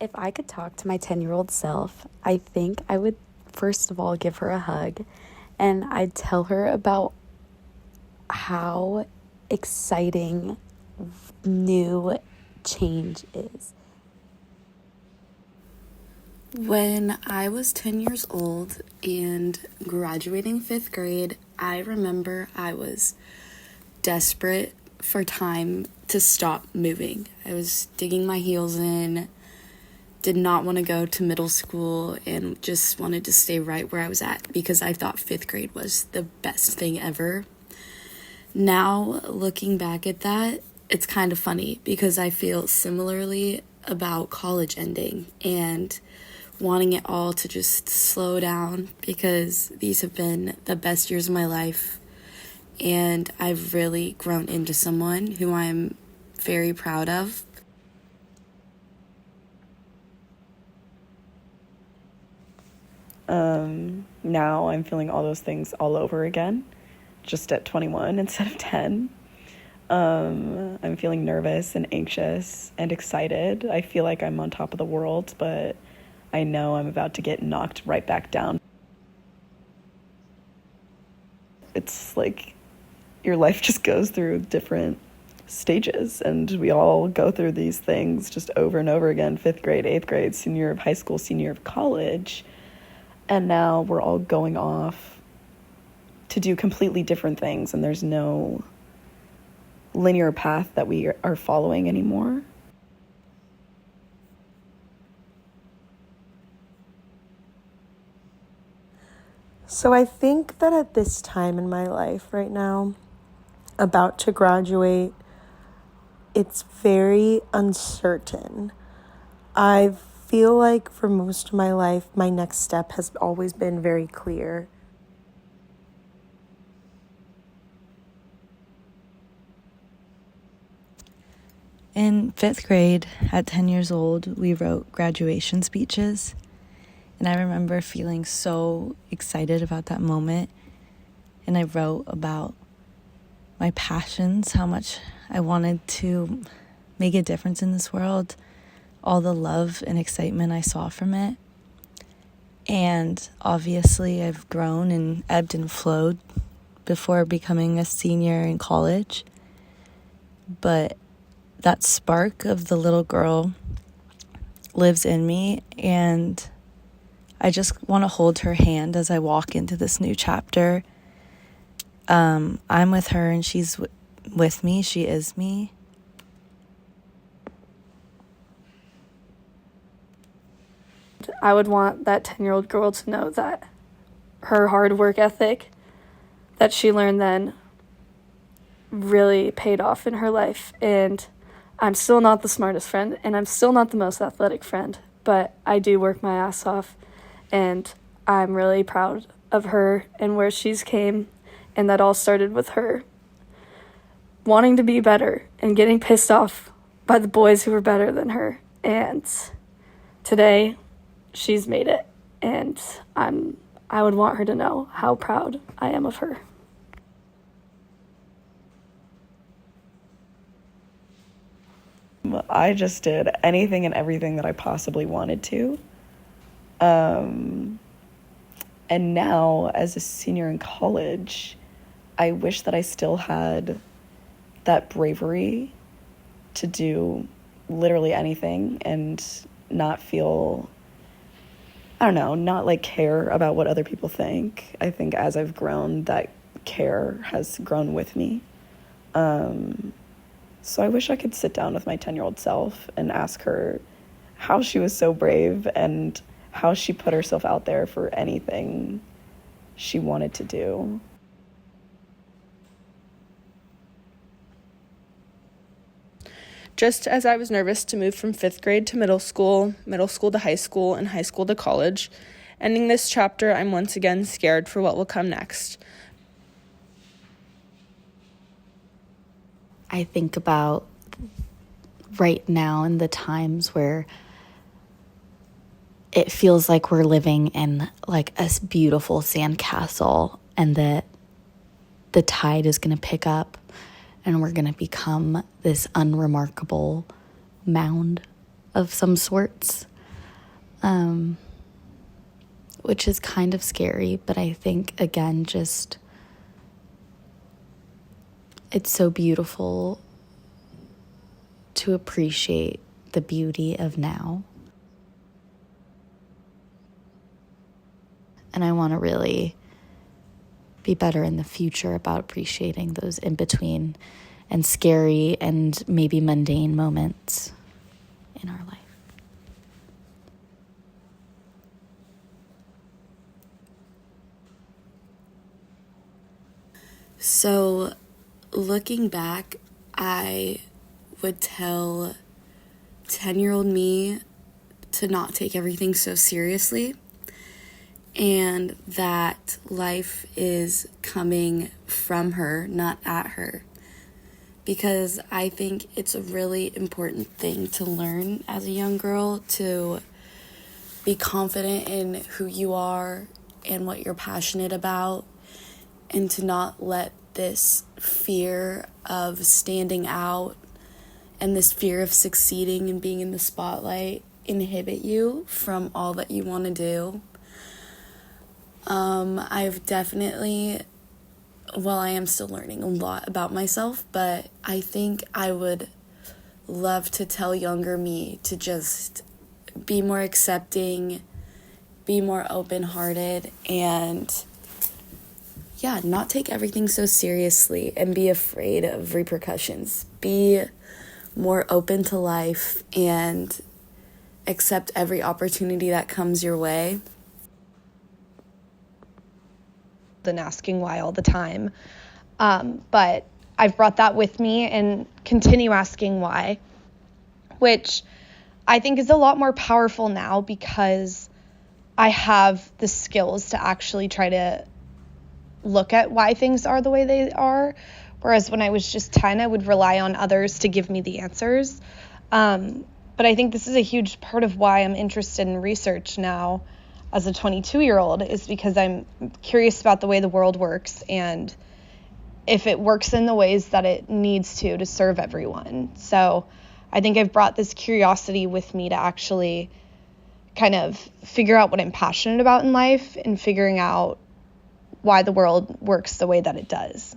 If I could talk to my 10-year-old self, I think I would first of all give her a hug and I'd tell her about how exciting new change is. When I was 10 years old and graduating 5th grade, I remember I was desperate for time to stop moving. I was digging my heels in, did not want to go to middle school, and just wanted to stay right where I was at because I thought 5th grade was the best thing ever. Now, looking back at that, it's kind of funny because I feel similarly about college ending and wanting it all to just slow down because these have been the best years of my life. And I've really grown into someone who I'm very proud of. Now I'm feeling all those things all over again, just at 21 instead of 10. I'm feeling nervous and anxious and excited. I feel like I'm on top of the world, but I know I'm about to get knocked right back down. It's like your life just goes through different stages, and we all go through these things just over and over again. 5th grade, 8th grade, senior year of high school, senior year of college. And now we're all going off to do completely different things, and there's no linear path that we are following anymore. So I think that at this time in my life right now, about to graduate, it's very uncertain. I feel like for most of my life, my next step has always been very clear. In 5th grade, at 10 years old, we wrote graduation speeches. And I remember feeling so excited about that moment. And I wrote about my passions, how much I wanted to make a difference in this world, all the love and excitement I saw from it. And obviously I've grown and ebbed and flowed before becoming a senior in college. But that spark of the little girl lives in me, and I just want to hold her hand as I walk into this new chapter. I'm with her and she's with me. She is me. I would want that 10-year-old girl to know that her hard work ethic that she learned then really paid off in her life. And I'm still not the smartest friend, and I'm still not the most athletic friend, but I do work my ass off, and I'm really proud of her and where she's came. And that all started with her wanting to be better and getting pissed off by the boys who were better than her. And today, she's made it, and I would want her to know how proud I am of her. I just did anything and everything that I possibly wanted to. And now, as a senior in college, I wish that I still had that bravery to do literally anything and not feel, I don't know, not like care about what other people think. I think as I've grown, that care has grown with me. So I wish I could sit down with my 10-year-old self and ask her how she was so brave and how she put herself out there for anything she wanted to do. Just as I was nervous to move from 5th grade to middle school to high school, and high school to college, ending this chapter, I'm once again scared for what will come next. I think about right now and the times where it feels like we're living in like a beautiful sandcastle, and that the tide is going to pick up and we're going to become this unremarkable mound of some sorts. which is kind of scary, but I think, again, just it's so beautiful to appreciate the beauty of now. And I want to really be better in the future about appreciating those in between and scary and maybe mundane moments in our life. So, looking back, I would tell 10-year-old me to not take everything so seriously, and that life is coming from her, not at her. Because I think it's a really important thing to learn as a young girl, to be confident in who you are and what you're passionate about, and to not let this fear of standing out and this fear of succeeding and being in the spotlight inhibit you from all that you want to do. I've definitely, well, I am still learning a lot about myself, but I think I would love to tell younger me to just be more accepting, be more open-hearted, and not take everything so seriously and be afraid of repercussions. Be more open to life and accept every opportunity that comes your way. And asking why all the time. But I've brought that with me and continue asking why, which I think is a lot more powerful now because I have the skills to actually try to look at why things are the way they are. Whereas when I was just 10, I would rely on others to give me the answers. But I think this is a huge part of why I'm interested in research now as a 22-year-old, is because I'm curious about the way the world works and if it works in the ways that it needs to serve everyone. So I think I've brought this curiosity with me to actually kind of figure out what I'm passionate about in life and figuring out why the world works the way that it does.